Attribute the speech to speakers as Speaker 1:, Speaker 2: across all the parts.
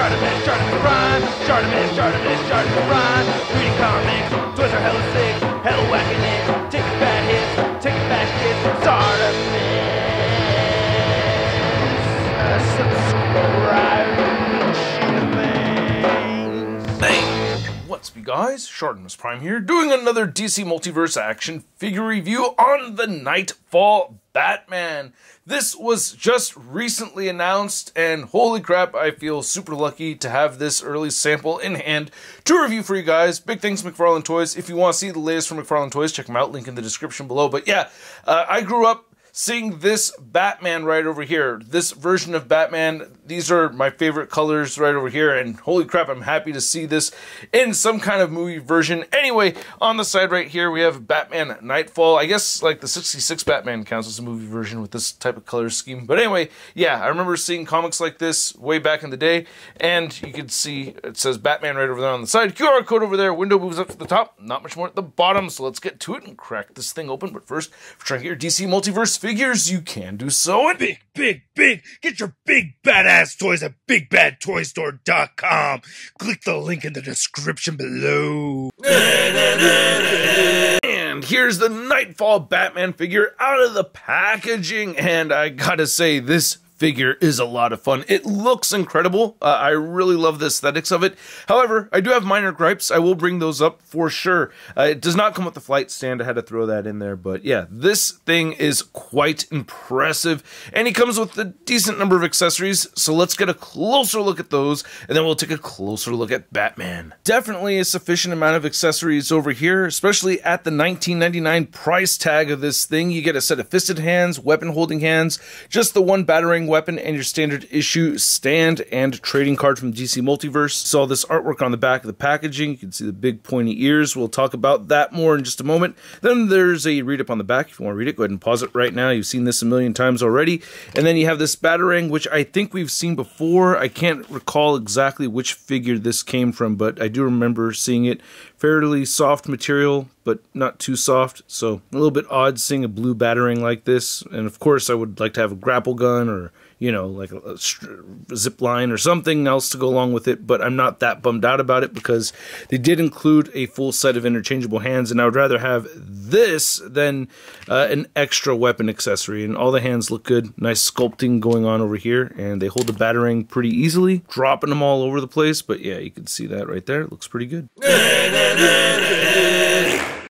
Speaker 1: ShartimusPrime, ShartimusPrime. Reading comics, toys are hella sick, hella whacking it. Taking bad hits, taking bad shits. Subscribe.
Speaker 2: Hey, what's up, guys? ShartimusPrime here, doing another DC Multiverse action figure review on the Knightfall Batman. This was just recently announced, and holy crap, I feel super lucky to have this early sample in hand to review for you guys. Big thanks, McFarlane Toys. If you want to see the latest from McFarlane Toys, check them out, link in the description below. But yeah, I grew up seeing this Batman right over here, this version of Batman. These are my favorite colors right over here, and holy crap, I'm happy to see this in some kind of movie version. Anyway, on the side right here, we have Batman Knightfall. I guess like the 66 Batman counts as a movie version with this type of color scheme. But anyway, yeah, I remember seeing comics like this way back in the day, and you can see it says Batman right over there on the side. QR code over there, window moves up to the top, not much more at the bottom, so let's get to it and crack this thing open. But first, if you're trying to get your DC Multiverse figures, you can do so at
Speaker 3: Big! Get your big badass toys at BigBadToyStore.com. Click the link in the description below.
Speaker 2: And here's the Knightfall Batman figure out of the packaging, and I gotta say, this figure is a lot of fun. It looks incredible. I really love the aesthetics of it. However, I do have minor gripes. I will bring those up for sure. It does not come with the flight stand. I had to throw that in there. But yeah, this thing is quite impressive. And he comes with a decent number of accessories. So let's get a closer look at those. And then we'll take a closer look at Batman. Definitely a sufficient amount of accessories over here, especially at the $19.99 price tag of this thing. You get a set of fisted hands, weapon holding hands, just the one battering weapon, and your standard issue stand and trading card from DC Multiverse. Saw this artwork on the back of the packaging. You can see the big pointy ears. We'll talk about that more in just a moment. Then there's a read up on the back. If you want to read it, go ahead and pause it right now. You've seen this a million times already. And then you have this batarang, which I think we've seen before. I can't recall exactly which figure this came from, but I do remember seeing it. Fairly soft material, but not too soft, so a little bit odd seeing a blue batarang like this. And of course I would like to have a grapple gun, or you know, like a zip line or something else to go along with it, but I'm not that bummed out about it because they did include a full set of interchangeable hands, and I would rather have this than an extra weapon accessory. And all the hands look good. Nice sculpting going on over here, and they hold the batarang pretty easily, dropping them all over the place. But yeah, you can see that right there. It looks pretty good.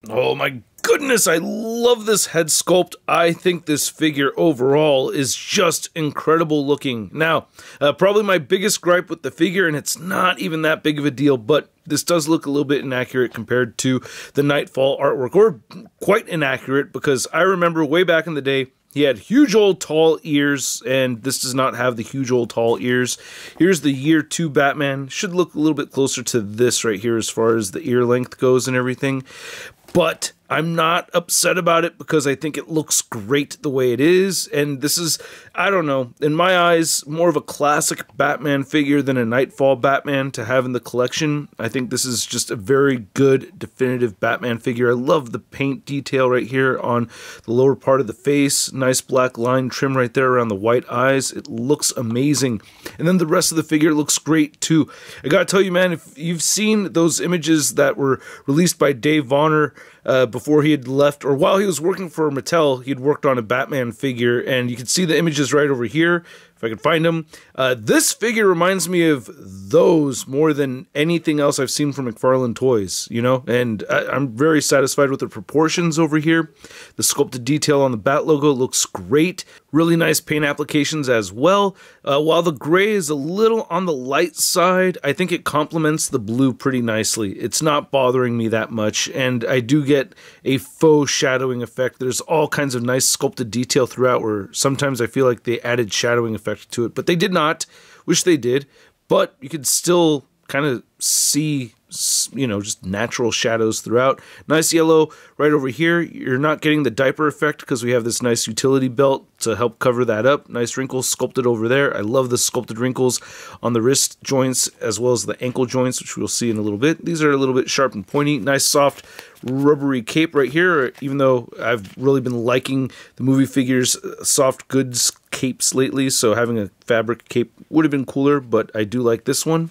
Speaker 2: Oh my goodness, I love this head sculpt. I think this figure overall is just incredible looking. Now, probably my biggest gripe with the figure, and it's not even that big of a deal, but this does look a little bit inaccurate compared to the Knightfall artwork, or quite inaccurate, because I remember way back in the day, he had huge old tall ears, and this does not have the huge old tall ears. Here's the Year 2 Batman. Should look a little bit closer to this right here as far as the ear length goes and everything. But I'm not upset about it because I think it looks great the way it is. And this is, I don't know, in my eyes, more of a classic Batman figure than a Knightfall Batman to have in the collection. I think this is just a very good, definitive Batman figure. I love the paint detail right here on the lower part of the face. Nice black line trim right there around the white eyes. It looks amazing. And then the rest of the figure looks great too. I gotta tell you, man, if you've seen those images that were released by Dave Vonner before he had left, or while he was working for Mattel, he'd worked on a Batman figure, and you can see the images right over here, if I could find them. This figure reminds me of those more than anything else I've seen from McFarlane Toys, you know, and I'm very satisfied with the proportions over here. The sculpted detail on the Bat logo looks great. Really nice paint applications as well. While the gray is a little on the light side, I think it complements the blue pretty nicely. It's not bothering me that much, and I do get a faux shadowing effect. There's all kinds of nice sculpted detail throughout where sometimes I feel like they added shadowing effect to it, but they did not. Wish they did, but you could still kind of see, you know, just natural shadows throughout. Nice yellow right over here. You're not getting the diaper effect because we have this nice utility belt to help cover that up. Nice wrinkles sculpted over there. I love the sculpted wrinkles on the wrist joints as well as the ankle joints, which we'll see in a little bit. These are a little bit sharp and pointy. Nice soft rubbery cape right here, even though I've really been liking the movie figures soft goods capes lately, so having a fabric cape would have been cooler, but I do like this one.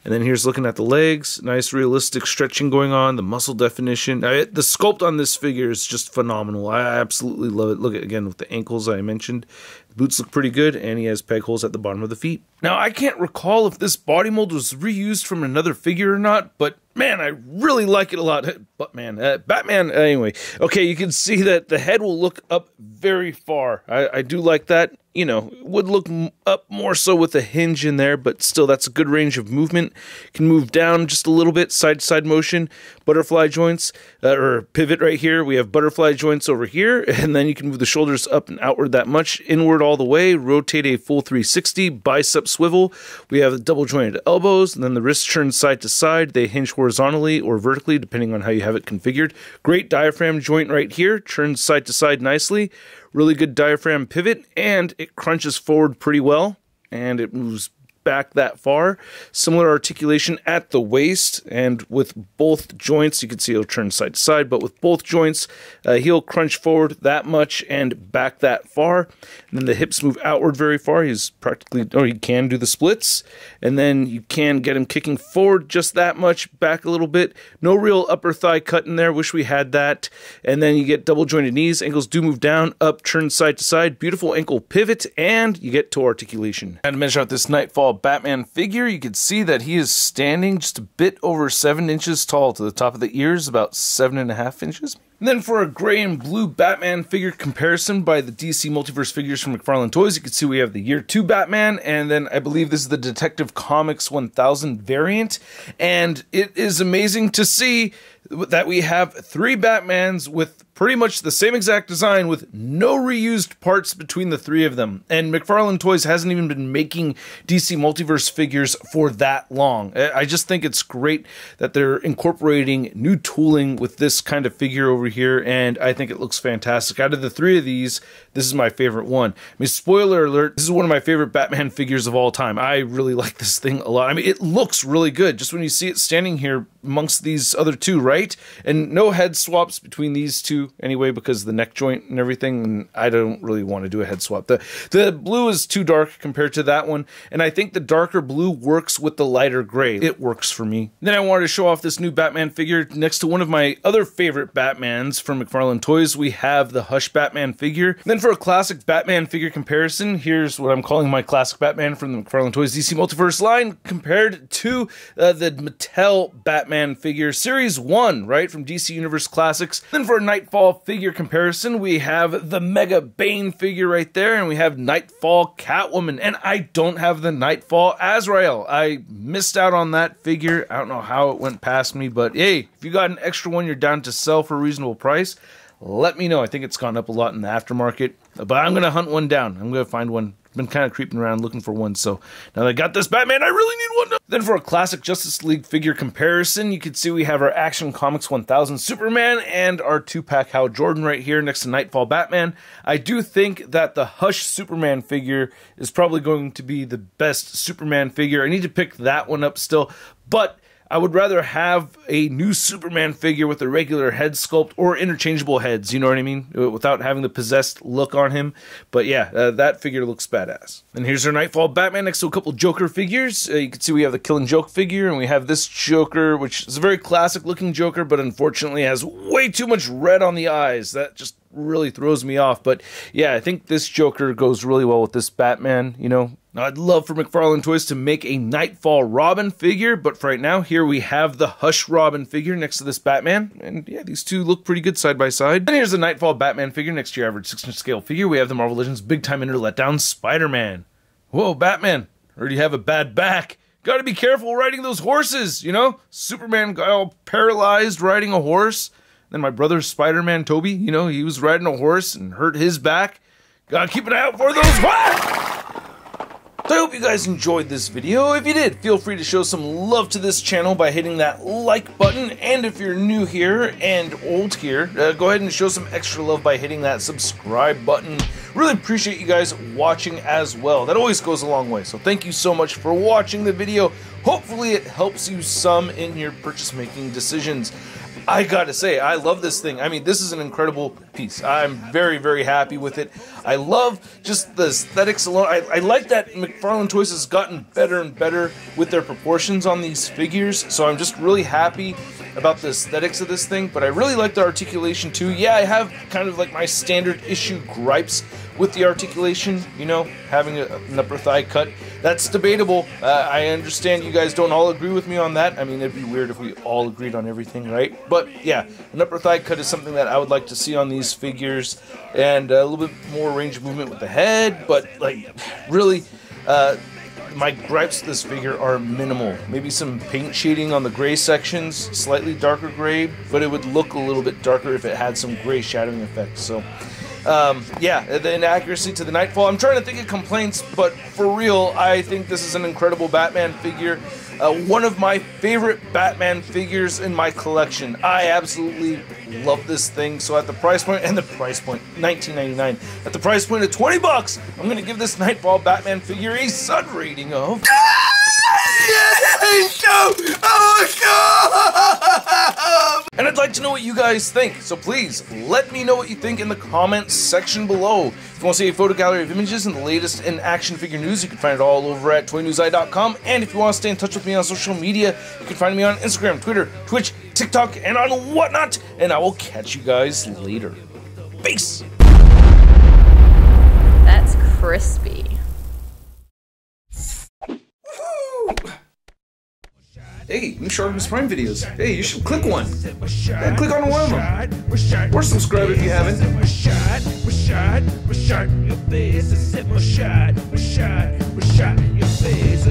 Speaker 2: And then here's looking at the legs. Nice realistic stretching going on, the muscle definition. The sculpt on this figure is just phenomenal. I absolutely love it. Look at, again, with the ankles I mentioned. The boots look pretty good, and he has peg holes at the bottom of the feet. Now, I can't recall if this body mold was reused from another figure or not, but man, I really like it a lot. Batman, anyway. Okay, you can see that the head will look up very far. I do like that. You know, would look up more so with a hinge in there, but still, that's a good range of movement. Can move down just a little bit, side-to-side motion, butterfly joints, or pivot right here. We have butterfly joints over here, and then you can move the shoulders up and outward that much, inward all the way, rotate a full 360, bicep swivel. We have the double-jointed elbows, and then the wrists turn side to side. They hinge horizontally or vertically, depending on how you have it configured. Great diaphragm joint right here, turns side to side nicely. Really good diaphragm pivot, and it crunches forward pretty well, and it moves back that far. Similar articulation at the waist, and with both joints, you can see he'll turn side to side, but with both joints, he'll crunch forward that much and back that far. And then the hips move outward very far. He's practically, or he can do the splits, and then you can get him kicking forward just that much, back a little bit. No real upper thigh cut in there. Wish we had that. And then you get double jointed knees. Ankles do move down, up, turn side to side. Beautiful ankle pivot, and you get toe articulation. And to measure out this Knightfall Batman figure, you can see that he is standing just a bit over 7 inches tall to the top of the ears, about 7.5 inches. And then for a gray and blue Batman figure comparison by the DC Multiverse figures from McFarlane Toys, you can see we have the Year 2 Batman, and then I believe this is the Detective Comics 1000 variant. And it is amazing to see that we have 3 Batmans with pretty much the same exact design with no reused parts between the 3 of them. And McFarlane Toys hasn't even been making DC Multiverse figures for that long. I just think it's great that they're incorporating new tooling with this kind of figure over here, and I think it looks fantastic. Out of the 3 of these, this is my favorite one. I mean, spoiler alert, this is one of my favorite Batman figures of all time. I really like this thing a lot. I mean, it looks really good just when you see it standing here amongst these other 2, right? And no head swaps between these 2 anyway, because of the neck joint and everything, and I don't really want to do a head swap. The blue is too dark compared to that one, and I think the darker blue works with the lighter gray. It works for me. Then I wanted to show off this new Batman figure next to one of my other favorite Batmans from McFarlane Toys. We have the Hush Batman figure. Then for a classic Batman figure comparison, here's what I'm calling my classic Batman from the McFarlane Toys DC Multiverse line compared to the Mattel Batman figure Series 1, right, from DC Universe Classics. Then for a Knightfall figure comparison, we have the Mega Bane figure right there, and we have Knightfall Catwoman, and I don't have the Knightfall Azrael. I missed out on that figure. I don't know how it went past me, but hey, if you got an extra one you're down to sell for a reasonable price, let me know. I think it's gone up a lot in the aftermarket, but I'm going to hunt one down. I'm going to find one. Been kind of creeping around looking for one, so now that I got this Batman, I really need one. Then for a classic Justice League figure comparison, you can see we have our Action Comics 1000 Superman and our 2-pack Hal Jordan right here next to Knightfall Batman. I do think that the Hush Superman figure is probably going to be the best Superman figure. I need to pick that one up still, but I would rather have a new Superman figure with a regular head sculpt or interchangeable heads, you know what I mean? Without having the possessed look on him. But yeah, that figure looks badass. And here's our Knightfall Batman next to a couple Joker figures. You can see we have the Killing Joke figure, and we have this Joker, which is a very classic looking Joker, but unfortunately has way too much red on the eyes. That just really throws me off. But yeah, I think this Joker goes really well with this Batman, you know. Now, I'd love for McFarlane Toys to make a Knightfall Robin figure, but for right now, here we have the Hush Robin figure next to this Batman, and yeah, these two look pretty good side by side. And here's the Knightfall Batman figure next to your average 6-inch scale figure. We have the Marvel Legends Big Time Ender Letdown Spider-Man. Whoa, Batman, heard you have a bad back. Gotta be careful riding those horses, you know? Superman got all paralyzed riding a horse. Then my brother Spider-Man, Toby, you know, he was riding a horse and hurt his back. Gotta keep an eye out for those. What? So I hope you guys enjoyed this video. If you did, feel free to show some love to this channel by hitting that like button. And if you're new here and old here, go ahead and show some extra love by hitting that subscribe button. Really appreciate you guys watching as well. That always goes a long way. So thank you so much for watching the video. Hopefully it helps you some in your purchase making decisions. I gotta say, I love this thing. I mean, this is an incredible piece. I'm very, very happy with it. I love just the aesthetics alone. I like that McFarlane Toys has gotten better and better with their proportions on these figures, so I'm just really happy about the aesthetics of this thing, but I really like the articulation too. Yeah, I have kind of like my standard issue gripes with the articulation, you know, having an upper thigh cut. That's debatable. I understand you guys don't all agree with me on that. I mean, it'd be weird if we all agreed on everything, right? But yeah, an upper thigh cut is something that I would like to see on these figures, and a little bit more range of movement with the head, but like, really, my gripes with this figure are minimal. Maybe some paint shading on the gray sections, slightly darker gray, but it would look a little bit darker if it had some gray shadowing effects. So, yeah, the inaccuracy to the Knightfall. I'm trying to think of complaints, but for real, I think this is an incredible Batman figure. One of my favorite Batman figures in my collection. I absolutely love this thing. So at the price point, and the price point, $19.99. At the price point of $20, I'm going to give this Knightfall Batman figure a Sud rating of... And I'd like to know what you guys think, so please let me know what you think in the comments section below. If you want to see a photo gallery of images and the latest in action figure news, you can find it all over at toynewseye.com. And if you want to stay in touch with me on social media, you can find me on Instagram, Twitter, Twitch, TikTok, and on whatnot. And I will catch you guys later. Peace!
Speaker 4: That's crispy.
Speaker 2: Hey, new ShartimusPrime videos. Hey, you should click one. Yeah, click on one of them. Or subscribe if you haven't.
Speaker 1: Your face,